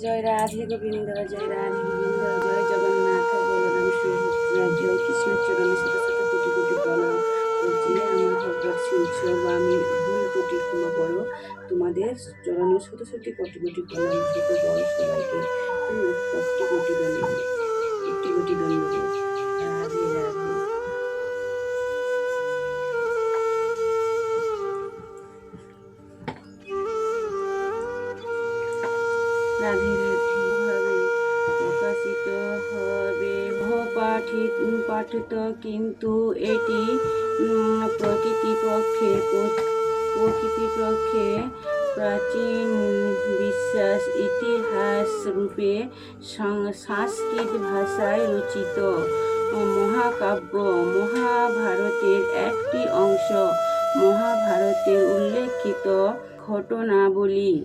জয় রাধে গোবিন্দ, জয় রাধে গোবিন্দ, জয় জগন্নাথ বলরাম সুভদ্রা, জয় কৃষ্ণ চরণে শত শত কোটি কোটি প্রণাম করছি। আমার ভগবত শুনছো বা আমি ভুল কোটি ক্ষমা করো, তোমাদের চরণে শত শত কোটি কোটি প্রণাম, ছোট বড় সবাইকে কোটি কোটি ধন্যবাদ, কোটি কোটি ধন্যবাদ। রাধে রাধে। রাধে রাধে ভাবে প্রকাশিত হবে পাঠিত, কিন্তু এটি প্রকৃতিপক্ষে প্রাচীন বিশ্বাস ইতিহাস রূপে সংস্কৃত ভাষায় রচিত মহাকাব্য, মহাভারতের একটি অংশ। মহাভারতের উল্লেখিত ঘটনাবলী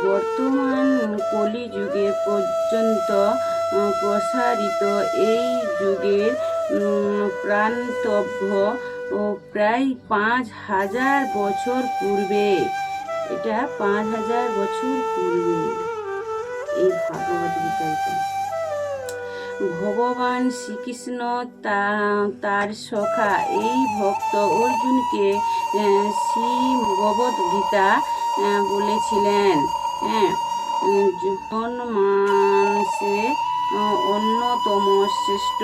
বর্তমান কলিযুগে পর্যন্ত প্রসারিত। এই যুগের প্রান্তব্য ও প্রায় 5000 বছর পূর্বে। এটা 5000 বছর পূর্বে এই ভাগবত গীতাতে ভগবান শ্রীকৃষ্ণ তার সখা এই ভক্ত অর্জুনকে শ্রী ভগবত গীতা বলেছিলেন। জনমানসে অন্যতম শ্রেষ্ঠ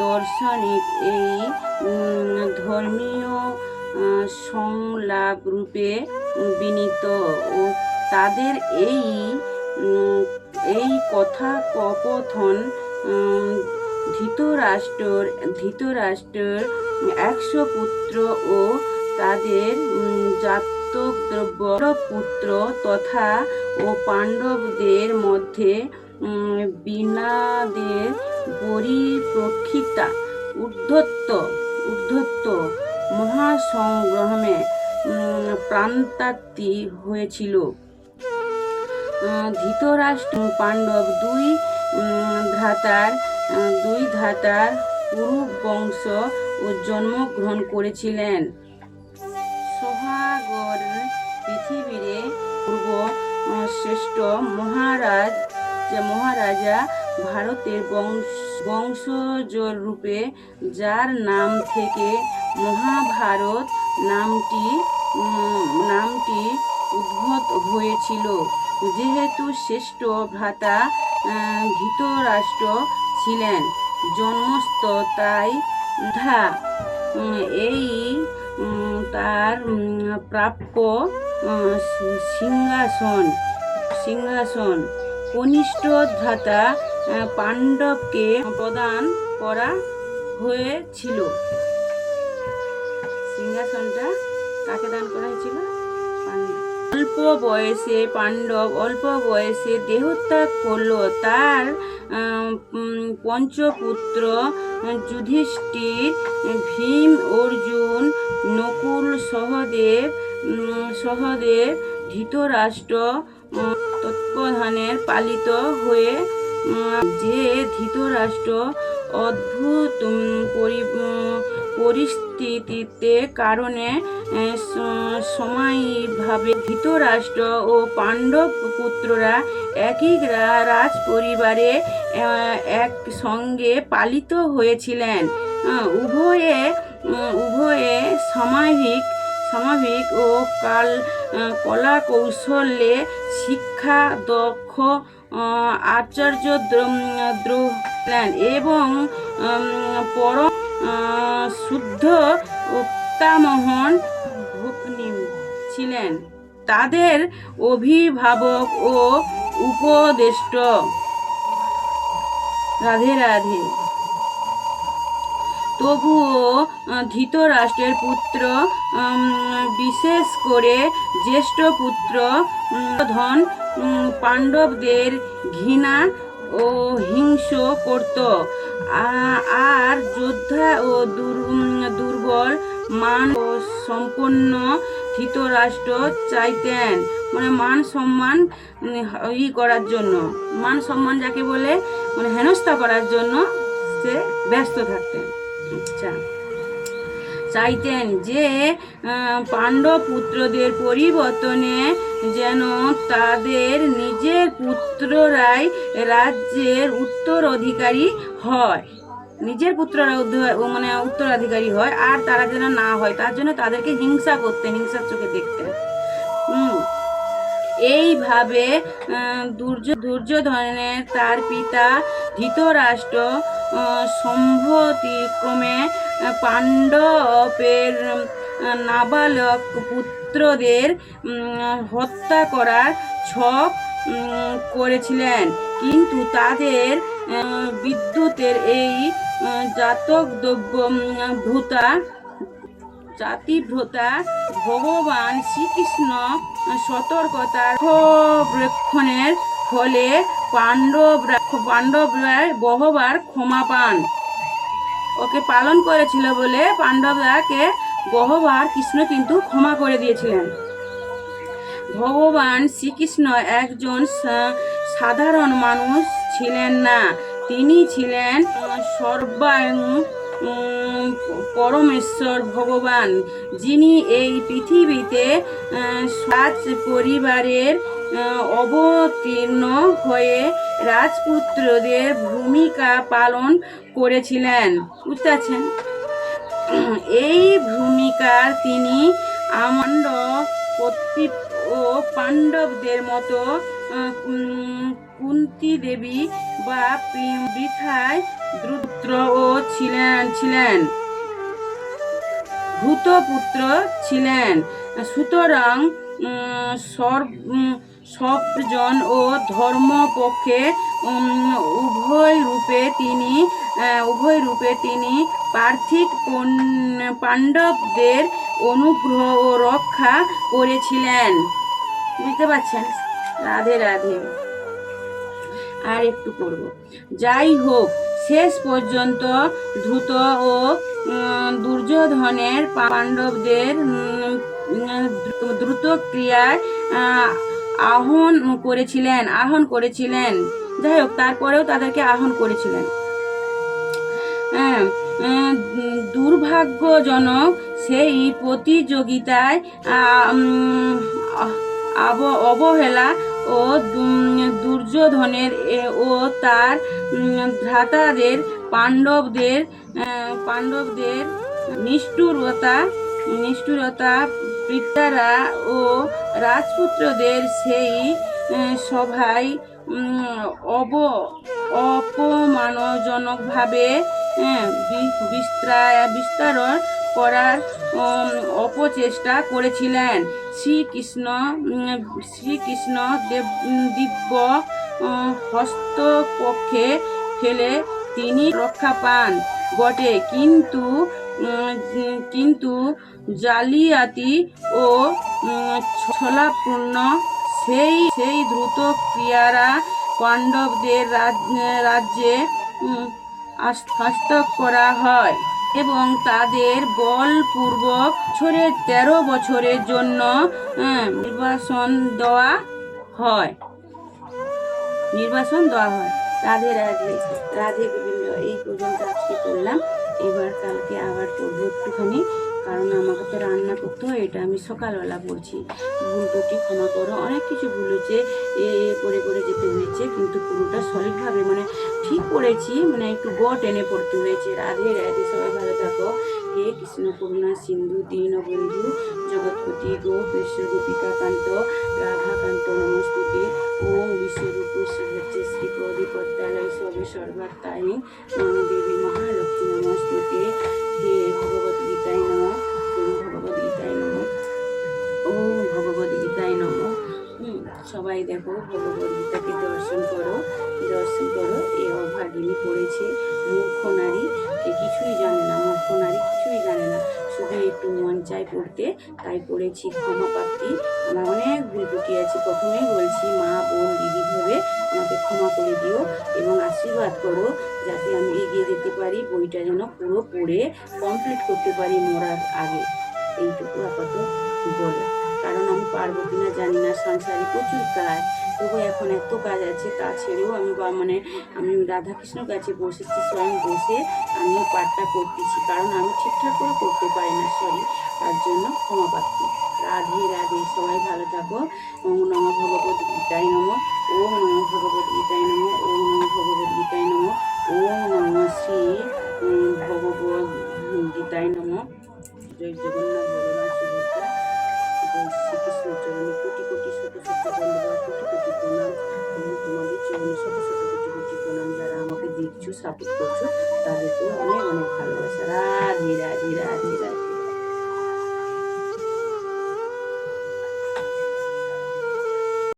দার্শনিক এই ধর্মীয় সংলাপ রূপে বিনীত ও তাদের এই কথা কপথন ধৃতরাষ্ট্রের 100 পুত্র ও তাদের জাতদ্রব্য পুত্র তথা ও পাণ্ডবদের মধ্যে বিনাদের পরিপ্রেক্ষিতা উদ্ধত্ত মহাসংগ্রামে প্রাণান্তি হয়েছিল। ধৃতরাষ্ট্র পাণ্ডব দুই ধাতার পুরুবংশ ও জন্মগ্রহণ করেছিলেন। সোহাগর পৃথিবীর পূর্ব শ্রেষ্ঠ মহারাজা ভারতের বংশজরূপে, যার নাম থেকে মহাভারত নামটি উদ্ভূত হয়েছিল। যেহেতু শ্রেষ্ঠ ভ্রাতা ধৃতরাষ্ট্র ছিলেন জন্মস্থ, তাই এই তার প্রাপ্য সিংহাসন কনিষ্ঠ ভ্রাতা পাণ্ডবকে প্রদান করা হয়েছিল। সিংহাসনটা কাকে দান করা হয়েছিল? অল্প বয়সে দেহত্যাগ করল। তার পঞ্চপুত্র যুধিষ্ঠির, ভীম, অর্জুন, নকুল, সহদেব ধৃতরাষ্ট্র তত্ত্বাবধানে পালিত হয়ে যে ধৃতরাষ্ট্র অদ্ভুত পরিস্থিতিতে কারণে সময়ভাবে ধৃতরাষ্ট্র ও পাণ্ডব পুত্ররা একই রাজ পরিবারে একসঙ্গে পালিত হয়েছিলেন। উভয়ে সামরিক ও কলা কৌশলে শিক্ষা দক্ষ আচার্য এবং পরম শুদ্ধ উত্তামহন ভগ্নী ছিলেন। তাদের অভিভাবক ও উপদেষ্টা। রাধে রাধে। তবুও ধৃতরাষ্ট্রের পুত্র, বিশেষ করে জ্যেষ্ঠ পুত্র ধন পাণ্ডবদের ঘৃণা ও হিংসা করত। আর যোদ্ধা ও দুর্বল মান ও সম্পন্ন ধৃতরাষ্ট্র চাইতেন, মান সম্মান করার জন্য, মান সম্মান যাকে বলে হেনস্থা করার জন্য সে ব্যস্ত থাকতেন। আচ্ছা, চাইতেন যে পাণ্ডব পুত্রদের পরিবর্তনে যেন তাদের নিজের পুত্ররাই রাজ্যের উত্তরাধিকারী হয়, নিজের পুত্ররা উত্তরাধিকারী হয়, আর তারা যেন না হয়, তার জন্য তাদেরকে হিংসা করতেন, হিংসার চোখে দেখতেন। এইভাবে দুর্যোধনের তার পিতা ধৃতরাষ্ট্র সম্মতিক্রমে পাণ্ডবের নাবালক পুত্রদের হত্যা করার ছক করেছিলেন, কিন্তু তাদের বিদ্যুতের এই জাতিভ্রতা ভগবান শ্রীকৃষ্ণ সতর্কতার রক্ষণের ফলে পাণ্ডবরা বহুবার ক্ষমা পান। ওকে পালন করেছিল বলে পাণ্ডবরাকে বহুবার কৃষ্ণ কিন্তু ক্ষমা করে দিয়েছিলেন। ভগবান শ্রীকৃষ্ণ একজন সাধারণ মানুষ ছিলেন না, তিনি ছিলেন সর্বায়ং পরমেশ্বর ভগবান, যিনি এই পৃথিবীতে রাজ পরিবারের অবতীর্ণ হয়ে রাজপুত্রদের ভূমিকা পালন করেছিলেন। বুঝতে পারছেন? এই ভূমিকার তিনি ও পাণ্ডবদের মতো কুন্তী দেবী বা বৃথায় দ্রুতপুত্রও ছিলেন। ছিলেন। সুতরাং সর্বজন ও ধর্মপক্ষে উভয় রূপে তিনি পার্থিব পাণ্ডবদের অনুগ্রহ ও রক্ষা করেছিলেন। বুঝতে পারছেন? রাধে রাধে। আর একটু করব। যাই হোক, শেষ পর্যন্ত ধূত ও দুর্যোধনের পাণ্ডবদের দ্রুত ক্রিয়ায় আহ্বান করেছিলেন। যাই হোক, তারপরেও তাদেরকে আহ্বান করেছিলেন। দুর্ভাগ্যজনক সেই প্রতিযোগিতায় অবহেলা ও দুর্যোধনের ও তার ভ্রাতাদের পাণ্ডবদের নিষ্ঠুরতা পিতারা ও রাজপুত্রদের সেই সভায় অপমানজনকভাবে বিস্তার করার অপচেষ্টা করেছিলেন। শ্রীকৃষ্ণ দিব্য হস্তপক্ষে ফেলে তিনি রক্ষা পান বটে, কিন্তু জালিয়াতি ও ছলাপূর্ণ সেই দ্রুত ক্রিয়ারা পাণ্ডবদের রাজ্যে হস্তক্ষেপ করা হয় এবং তাদের বলপূর্বক 13 বছরের জন্য নির্বাসন দেওয়া হয়। রাধে রাধে। রাধে গোবিন্দ। এই পর্যন্ত আজকে করলাম, এবার কালকে আবার করবো একটুখানি, কারণ আমাকে তো রান্না করতে হয়। এটা আমি সকালবেলা পড়ছি, ভুল ত্রুটি ক্ষমা করো। অনেক কিছু ভুল হয়েছে, করে যেতে হয়েছে, কিন্তু পুরোটা সলিডভাবে ঠিক করেছি, একটু টেনে পড়তে হয়েছে। রাধে রাধে। সবাই ভালো থাকো। হে কৃষ্ণ করুণা সিন্ধু দীনবন্ধু জগৎপতি গোপেশ গোপিকা কান্ত রাধাকান্ত নমস্তুতে। ওম বিশ্বরূপ শিবচ্ছে শ্রীপদিপত্যালয় সবে সর্বাত্মায়ী দেবী মহালক্ষ্মী নমস্তুতে। হে ভগবদ্গীতায় নমঃ। ভগবদ্গীতায় নমঃ। ওম ভগবদ্গীতায় নমঃ। সবাই দেখো, ভগবদ্গীতাকে দর্শন করো। এ অভাগিনী পড়েছে, মূর্খ নারী, কিছুই জানে না, শুধু একটু মন চাই পড়তে, তাই পড়েছি। ক্ষমা প্রাপ্তি, আমার অনেক ভুল ত্রুটি আছে। প্রথমেই বলছি, মা বোন দিদি ভেবে আমাকে ক্ষমা করে দিও এবং আশীর্বাদ করো, যাতে আমি এগিয়ে যেতে পারি, বইটা যেন পুরো পড়ে কমপ্লিট করতে পারি মরার আগে। এইটুকু আপাতত বলো, কারণ আমি পারবো কিনা জানি না, সংসারে প্রচুর কাজ, তবু এখন এত কাজ আছে, তা ছেড়েও আমি মানে আমি রাধাকৃষ্ণর কাছে বসেছি, স্বয়ং বসে আমি পাঠটা করতেছি, কারণ আমি ঠিকঠাক করে করতে পারি না, সরি, তার জন্য ক্ষমা প্রার্থী। রাধে রাধে, সবাই ভালো থাকো। ওম নম ভগবত গীতায় নম, ওম নম ভগবত গীতায় নম, ওম নম ভগবত গীতায় নম, ওম নম শ্রী ভগবত গীতায় নম। জয় জগন্নাথ বলরাম সুভদ্রা, জয় শ্রীকৃষ্ণের চরণে কোটি কোটি শত শত ধন্যবাদ, কোটি কোটি প্রণাম এবং তোমাদের চরণে শত শত কোটি কোটি প্রণাম। যারা আমাকে দেখছো, সাপোর্ট করছো, তাদেরকেও অনেক অনেক ভালো।